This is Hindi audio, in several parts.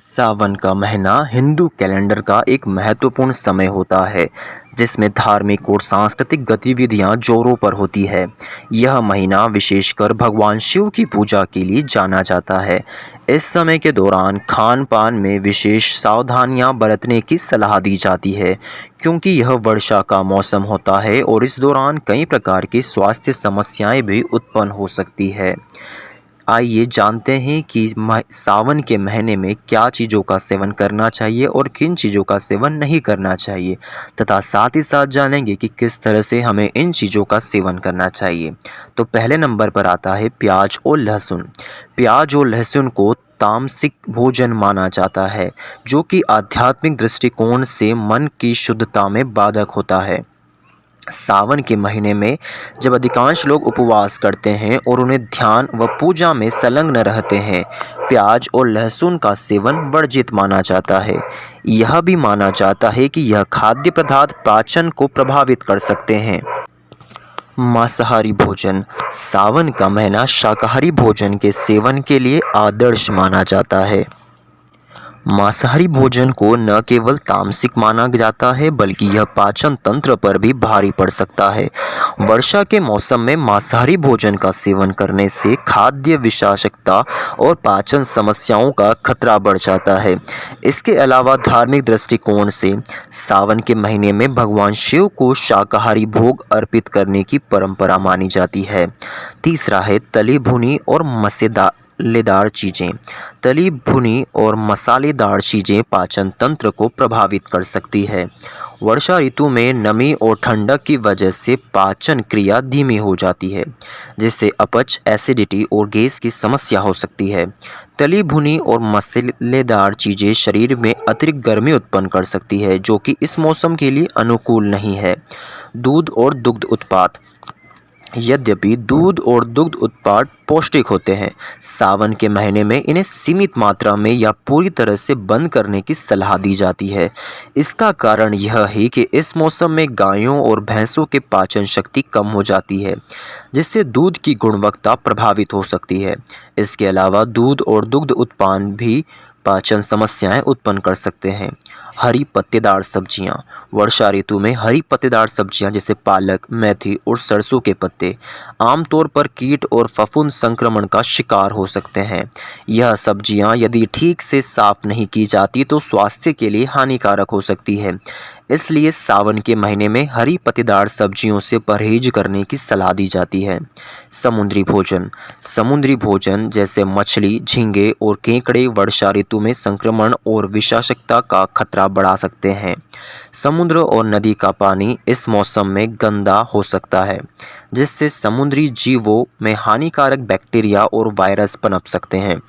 सावन का महीना हिंदू कैलेंडर का एक महत्वपूर्ण समय होता है जिसमें धार्मिक और सांस्कृतिक गतिविधियां जोरों पर होती है। यह महीना विशेषकर भगवान शिव की पूजा के लिए जाना जाता है। इस समय के दौरान खान पान में विशेष सावधानियां बरतने की सलाह दी जाती है क्योंकि यह वर्षा का मौसम होता है और इस दौरान कई प्रकार की स्वास्थ्य समस्याएं भी उत्पन्न हो सकती है। आइए जानते हैं कि सावन के महीने में क्या चीज़ों का सेवन करना चाहिए और किन चीज़ों का सेवन नहीं करना चाहिए, तथा साथ ही साथ जानेंगे कि किस तरह से हमें इन चीज़ों का सेवन करना चाहिए। तो पहले नंबर पर आता है प्याज और लहसुन। प्याज और लहसुन को तामसिक भोजन माना जाता है, जो कि आध्यात्मिक दृष्टिकोण से मन की शुद्धता में बाधक होता है। सावन के महीने में जब अधिकांश लोग उपवास करते हैं और उन्हें ध्यान व पूजा में संलग्न रहते हैं, प्याज और लहसुन का सेवन वर्जित माना जाता है। यह भी माना जाता है कि यह खाद्य पदार्थ पाचन को प्रभावित कर सकते हैं। मांसाहारी भोजन। सावन का महीना शाकाहारी भोजन के सेवन के लिए आदर्श माना जाता है। मांसाहारी भोजन को न केवल तामसिक माना जाता है बल्कि यह पाचन तंत्र पर भी भारी पड़ सकता है। वर्षा के मौसम में मांसाहारी भोजन का सेवन करने से खाद्य विषाक्तता और पाचन समस्याओं का खतरा बढ़ जाता है। इसके अलावा धार्मिक दृष्टिकोण से सावन के महीने में भगवान शिव को शाकाहारी भोग अर्पित करने की परंपरा मानी जाती है। तीसरा है तली भुनी और मसालेदार चीज़ें। तली भुनी और मसालेदार चीज़ें पाचन तंत्र को प्रभावित कर सकती है। वर्षा ऋतु में नमी और ठंडक की वजह से पाचन क्रिया धीमी हो जाती है, जिससे अपच, एसिडिटी और गैस की समस्या हो सकती है। तली भुनी और मसालेदार चीज़ें शरीर में अतिरिक्त गर्मी उत्पन्न कर सकती है, जो कि इस मौसम के लिए अनुकूल नहीं है। दूध और दुग्ध उत्पाद। यद्यपि दूध और दुग्ध उत्पाद पौष्टिक होते हैं, सावन के महीने में इन्हें सीमित मात्रा में या पूरी तरह से बंद करने की सलाह दी जाती है। इसका कारण यह है कि इस मौसम में गायों और भैंसों के पाचन शक्ति कम हो जाती है, जिससे दूध की गुणवत्ता प्रभावित हो सकती है। इसके अलावा दूध और दुग्ध उत्पाद भी पाचन समस्याएं उत्पन्न कर सकते हैं। हरी पत्तेदार सब्जियां। वर्षा ऋतु में हरी पत्तेदार सब्जियां जैसे पालक, मेथी और सरसों के पत्ते आमतौर पर कीट और फफूंद संक्रमण का शिकार हो सकते हैं। यह सब्जियां यदि ठीक से साफ नहीं की जाती तो स्वास्थ्य के लिए हानिकारक हो सकती है। इसलिए सावन के महीने में हरी पत्तेदार सब्जियों से परहेज करने की सलाह दी जाती है। समुद्री भोजन। समुद्री भोजन जैसे मछली, झींगे और केकड़े वर्षा ऋतु में संक्रमण और विषाक्तता का खतरा बढ़ा सकते हैं। समुद्र और नदी का पानी इस मौसम में गंदा हो सकता है, जिससे समुद्री जीवों में हानिकारक बैक्टीरिया और वायरस पनप सकते हैं।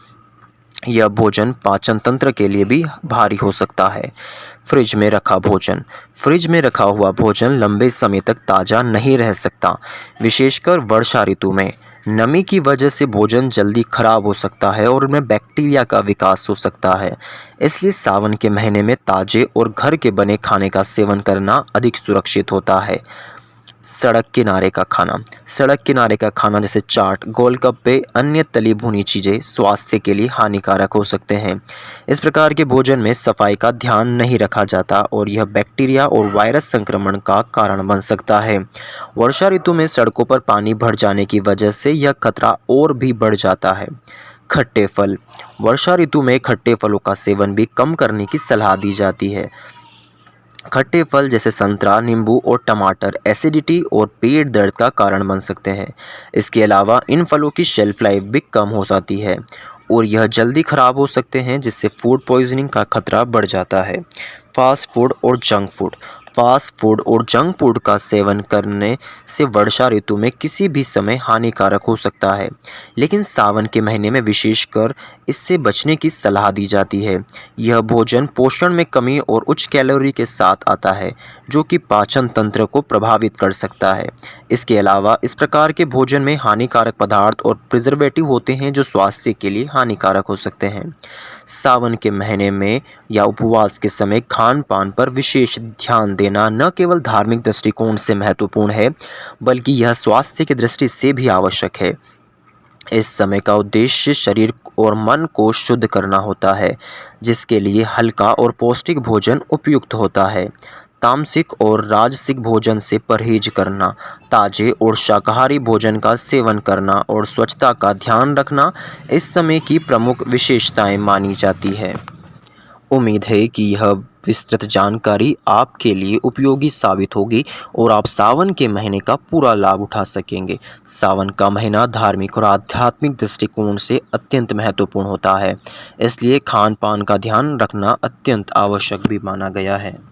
यह भोजन पाचन तंत्र के लिए भी भारी हो सकता है। फ्रिज में रखा भोजन। फ्रिज में रखा हुआ भोजन लंबे समय तक ताज़ा नहीं रह सकता, विशेषकर वर्षा ऋतु में। नमी की वजह से भोजन जल्दी खराब हो सकता है और उनमें बैक्टीरिया का विकास हो सकता है। इसलिए सावन के महीने में ताज़े और घर के बने खाने का सेवन करना अधिक सुरक्षित होता है। सड़क किनारे का खाना। सड़क किनारे का खाना जैसे चाट, गोलगप्पे, अन्य तली भुनी चीज़ें स्वास्थ्य के लिए हानिकारक हो सकते हैं। इस प्रकार के भोजन में सफाई का ध्यान नहीं रखा जाता और यह बैक्टीरिया और वायरस संक्रमण का कारण बन सकता है। वर्षा ऋतु में सड़कों पर पानी भर जाने की वजह से यह खतरा और भी बढ़ जाता है। खट्टे फल। वर्षा ऋतु में खट्टे फलों का सेवन भी कम करने की सलाह दी जाती है। खट्टे फल जैसे संतरा, नींबू और टमाटर एसिडिटी और पेट दर्द का कारण बन सकते हैं। इसके अलावा इन फलों की शेल्फ लाइफ भी कम हो जाती है और यह जल्दी खराब हो सकते हैं, जिससे फूड पॉइजनिंग का खतरा बढ़ जाता है। फास्ट फूड और जंक फूड। फास्ट फूड और जंक फूड का सेवन करने से वर्षा ऋतु में किसी भी समय हानिकारक हो सकता है, लेकिन सावन के महीने में विशेषकर इससे बचने की सलाह दी जाती है। यह भोजन पोषण में कमी और उच्च कैलोरी के साथ आता है, जो कि पाचन तंत्र को प्रभावित कर सकता है। इसके अलावा इस प्रकार के भोजन में हानिकारक पदार्थ और प्रिजर्वेटिव होते हैं, जो स्वास्थ्य के लिए हानिकारक हो सकते हैं। सावन के महीने में या उपवास के समय खान पान पर विशेष ध्यान देना न केवल धार्मिक दृष्टिकोण से महत्वपूर्ण है, बल्कि यह स्वास्थ्य की दृष्टि से भी आवश्यक है। इस समय का उद्देश्य शरीर और मन को शुद्ध करना होता है, जिसके लिए हल्का और पौष्टिक भोजन उपयुक्त होता है। तामसिक और राजसिक भोजन से परहेज करना, ताजे और शाकाहारी भोजन का सेवन करना और स्वच्छता का ध्यान रखना इस समय की प्रमुख विशेषताएं मानी जाती है। उम्मीद है कि यह विस्तृत जानकारी आपके लिए उपयोगी साबित होगी और आप सावन के महीने का पूरा लाभ उठा सकेंगे। सावन का महीना धार्मिक और आध्यात्मिक दृष्टिकोण से अत्यंत महत्वपूर्ण होता है, इसलिए खान पान का ध्यान रखना अत्यंत आवश्यक भी माना गया है।